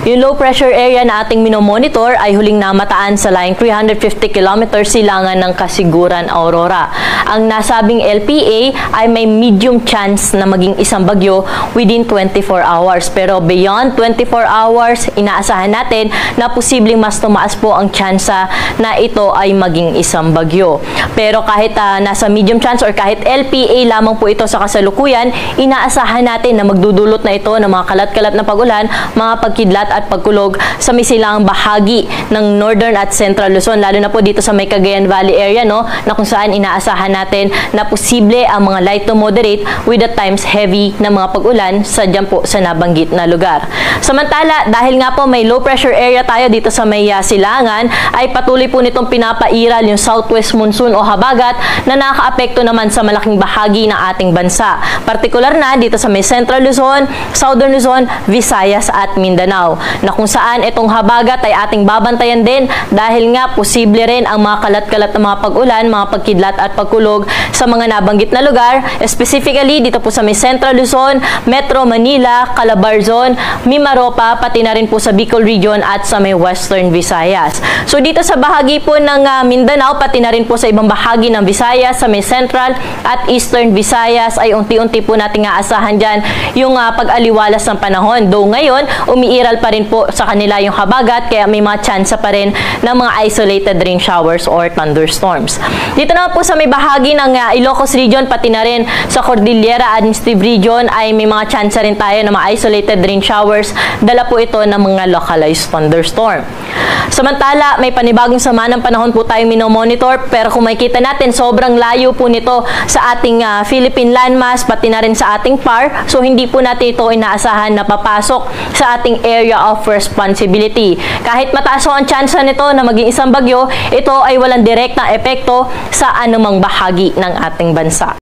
Yung low pressure area na ating minomonitor ay huling namataan sa layong 350 km silangan ng Kasiguran, Aurora. Ang nasabing LPA ay may medium chance na maging isang bagyo within 24 hours. Pero beyond 24 hours, inaasahan natin na posibleng mas tumaas po ang tsansa na ito ay maging isang bagyo. Pero kahit nasa medium chance or kahit LPA lamang po ito sa kasalukuyan, inaasahan natin na magdudulot na ito ng mga kalat-kalat na pag-ulan, mga pagkidlat at pagkulog sa misilang bahagi ng Northern at Central Luzon, lalo na po dito sa may Cagayan Valley area, no, na kung saan inaasahan natin na posible ang mga light to moderate with at times heavy na mga pag-ulan sa dyan po sa nabanggit na lugar. Samantala, dahil nga po may low pressure area tayo dito sa may silangan, ay patuloy po nitong pinapairal yung southwest monsoon o habagat na nakakaapekto naman sa malaking bahagi ng ating bansa. Partikular na dito sa may Central Luzon, Southern Luzon, Visayas at Mindanao, na kung saan itong habagat ay ating babantayan din dahil nga posible rin ang mga kalat-kalat na mga pag-ulan, mga pagkidlat at pagkulog sa mga nabanggit na lugar, specifically dito po sa may Central Luzon, Metro Manila, Calabarzon, Mimaropa, pati na rin po sa Bicol Region at sa may Western Visayas. So dito sa bahagi po ng Mindanao, pati na rin po sa ibang bahagi ng Visayas, sa may Central at Eastern Visayas ay unti-unti po nating aasahan dyan yung pag-aliwalas ng panahon. Though ngayon, umiiral pa rin po sa kanila yung habagat, kaya may mga tsansa pa rin ng mga isolated rain showers or thunderstorms. Dito naman po sa may bahagi ng Ilocos Region, pati na rin sa Cordillera Administrative Region ay may mga tsansa rin tayo ng mga isolated rain showers. Dala po ito ng mga localized thunderstorm. Samantala, may panibagong sama ng panahon po tayong minomonitor, pero kung makikita natin, sobrang layo po nito sa ating Philippine landmass, pati na rin sa ating PAR. So, hindi po natin ito inaasahan na papasok sa ating area of responsibility. Kahit mataas ang tsansa nito na maging isang bagyo, ito ay walang direktang epekto sa anumang bahagi ng ating bansa.